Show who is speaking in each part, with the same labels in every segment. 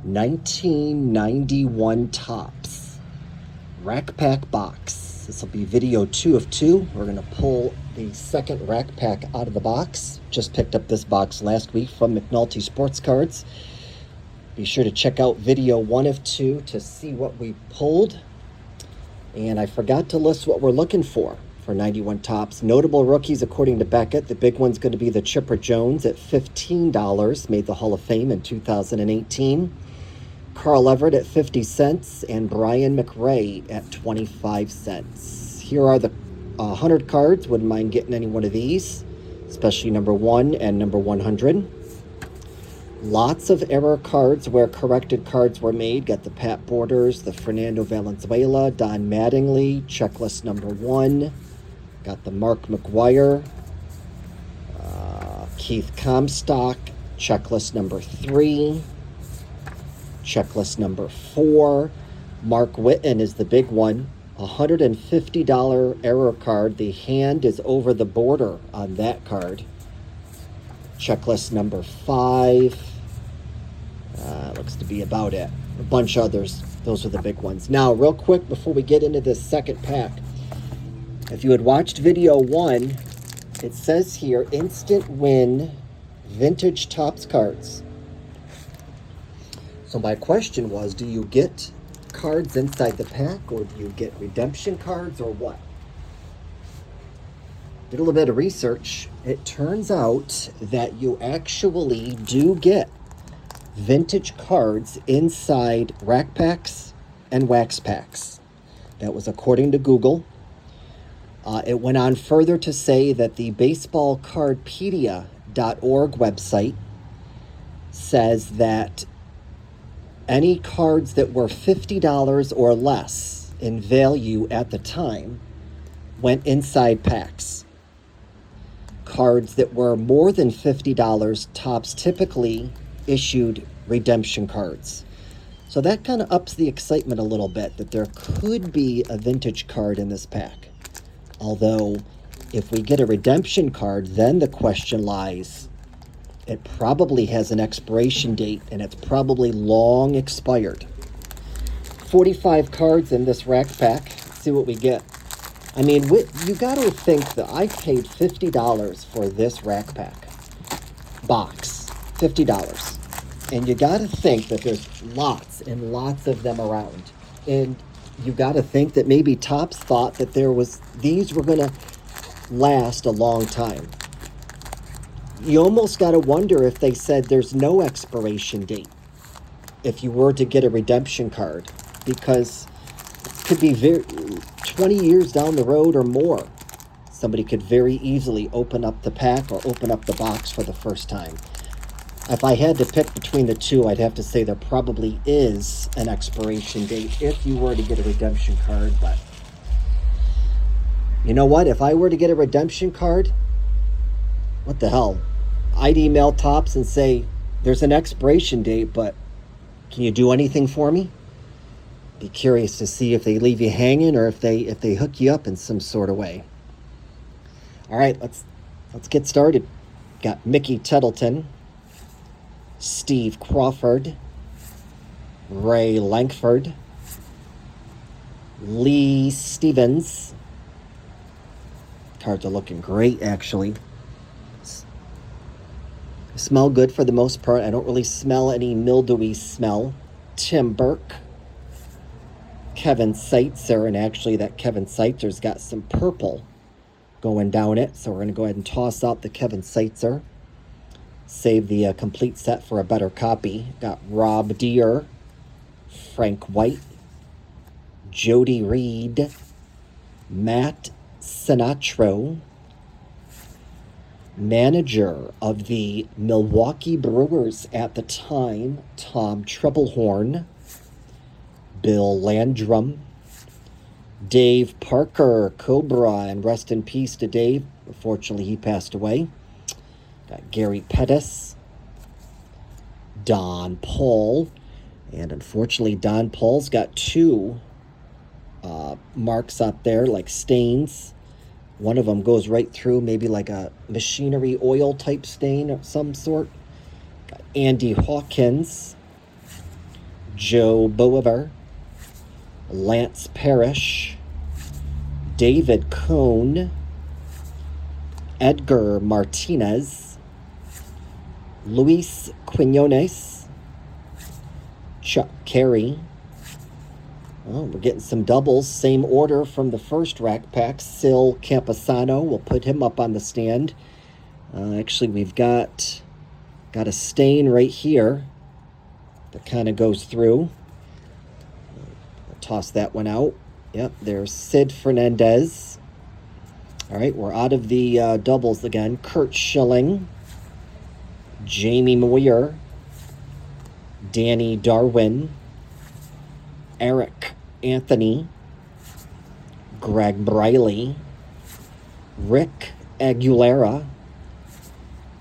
Speaker 1: 1991 Topps Rack Pack box. This will be video 2 of 2. We're going to pull the second rack pack out of the box. Just picked up this box last week from McNulty Sports Cards. Be sure to check out video 1 of 2 to see what we pulled. And I forgot to list what we're looking for 91 Topps. Notable rookies according to Beckett. The big one's going to be the Chipper Jones at $15. Made the Hall of Fame in 2018. Carl Everett at 50 cents and Brian McRae at 25 cents. Here are the 100 cards. Wouldn't mind getting any one of these, especially number 1 and number 100. Lots of error cards where corrected cards were made. Got the Pat Borders, the Fernando Valenzuela, Don Mattingly, checklist number 1. Got the Mark McGuire, Keith Comstock, checklist number 3. Checklist number 4. Mark Whitten is the big one. $150 error card. The hand is over the border on that card. Checklist number 5. Looks to be about it. A bunch of others. Those are the big ones. Now, real quick before we get into this second pack, if you had watched video 1, it says here, instant win vintage Topps cards. So my question was, do you get cards inside the pack, or do you get redemption cards, or what? Did a little bit of research. It turns out that you actually do get vintage cards inside rack packs and wax packs. That was according to Google. It went on further to say that the baseballcardpedia.org website says that any cards that were $50 or less in value at the time went inside packs. Cards that were more than $50, Topps typically issued redemption cards. So that kind of ups the excitement a little bit that there could be a vintage card in this pack. Although, if we get a redemption card, then the question lies, it probably has an expiration date, and it's probably long expired. 45 cards in this rack pack. Let's see what we get. I mean, you got to think that I paid $50 for this rack pack box. $50. And you got to think that there's lots and lots of them around. And you got to think that maybe Topps thought that these were going to last a long time. You almost got to wonder if they said there's no expiration date if you were to get a redemption card, because it could be 20 years down the road or more. Somebody could very easily open up the pack or open up the box for the first time. If I had to pick between the two, I'd have to say there probably is an expiration date if you were to get a redemption card. But you know what? If I were to get a redemption card, what the hell? I'd email Topps and say, there's an expiration date, but can you do anything for me? Be curious to see if they leave you hanging or if they hook you up in some sort of way. All right, let's get started. Got Mickey Tettleton, Steve Crawford, Ray Lankford, Lee Stevens. Cards are looking great, actually. Smell good for the most part. I don't really smell any mildewy smell. Tim Burke, Kevin Seitzer, and actually that Kevin Seitzer's got some purple going down it, so we're going to go ahead and toss out the Kevin Seitzer. Save the complete set for a better copy. Got Rob Deere, Frank White, Jody Reed, Matt Sinatro, manager of the Milwaukee Brewers at the time, Tom Trebelhorn, Bill Landrum, Dave Parker, Cobra, and rest in peace to Dave. Unfortunately, he passed away. Got Gary Pettis, Don Paul, and unfortunately Don Paul's got 2 marks up there, like stains. One of them goes right through, maybe like a machinery oil type stain of some sort. Got Andy Hawkins, Joe Boever, Lance Parrish, David Cohn, Edgar Martinez, Luis Quinones, Chuck Carey. Oh, we're getting some doubles. Same order from the first rack pack. Sil Camposano. We'll put him up on the stand. Actually, we've got a stain right here that kind of goes through. We'll toss that one out. Yep, there's Sid Fernandez. All right, we're out of the doubles again. Kurt Schilling, Jamie Moyer, Danny Darwin, Eric Anthony, Greg Briley, Rick Aguilera,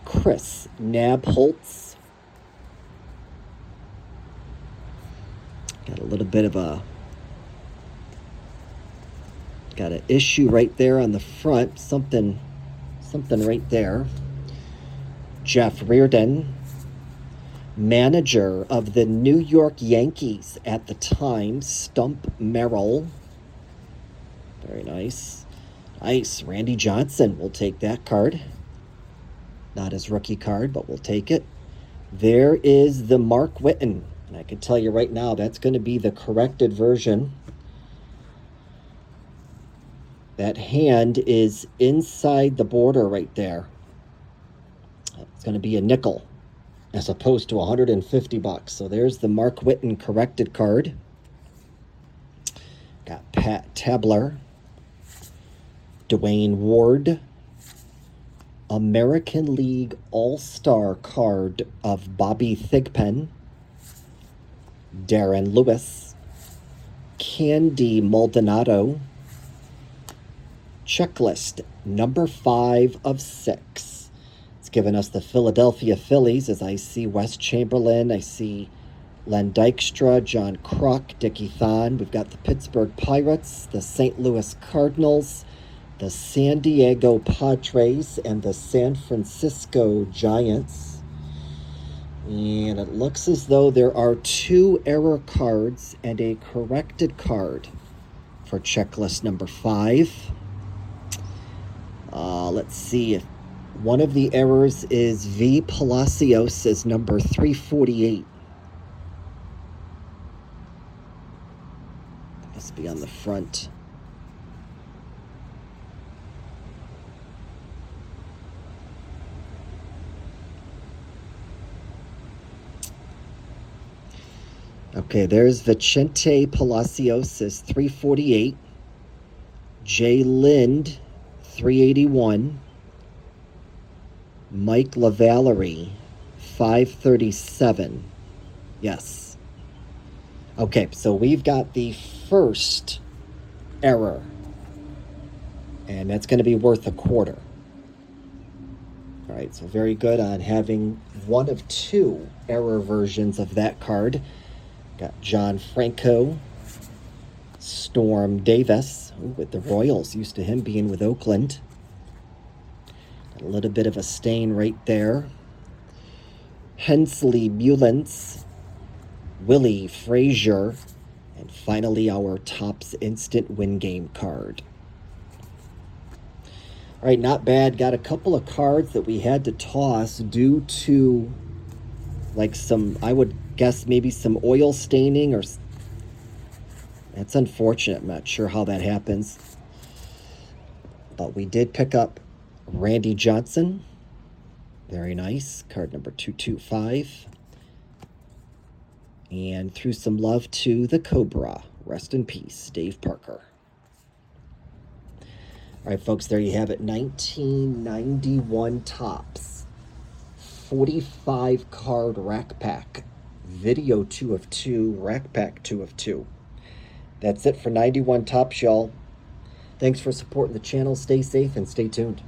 Speaker 1: Chris Nabholtz. Got a little bit of got an issue right there on the front. Something right there. Jeff Reardon, manager of the New York Yankees at the time, Stump Merrill. Very nice. Nice. Randy Johnson. We'll take that card. Not his rookie card, but we'll take it. There is the Mark Whitten. And I can tell you right now, that's going to be the corrected version. That hand is inside the border right there. It's going to be a nickel as opposed to $150. So there's the Mark Whitten corrected card. Got Pat Tabler, Dwayne Ward, American League All-Star card of Bobby Thigpen, Darren Lewis, Candy Maldonado, checklist number 5 of 6. It's given us the Philadelphia Phillies, as I see Wes Chamberlain, I see Len Dykstra, John Kruk, Dickie Thon. We've got the Pittsburgh Pirates, the St. Louis Cardinals, the San Diego Padres, and the San Francisco Giants. And it looks as though there are 2 error cards and a corrected card for checklist number 5. Let's see if one of the errors is V. Palacios as number 348. Must be on the front. Okay, there's Vicente Palacios as 348. Jay Lind, 381. Mike LaVallery, 537. Yes. Okay, so we've got the first error. And that's going to be worth a quarter. All right, so very good on having one of 2 error versions of that card. Got John Franco, Storm Davis, with the Royals, used to him being with Oakland. Got a little bit of a stain right there. Hensley Mullins, Willie Frazier, and finally our Topps Instant Win Game card. All right, not bad. Got a couple of cards that we had to toss due to like some, I would guess maybe some oil staining, or that's unfortunate. I'm not sure how that happens. But we did pick up Randy Johnson. Very nice. Card number 225. And threw some love to the Cobra. Rest in peace, Dave Parker. All right, folks, there you have it. 1991 Topps. 45 card rack pack. Video 2 of 2. Rack pack 2 of 2. That's it for 91 Topps, y'all. Thanks for supporting the channel. Stay safe and stay tuned.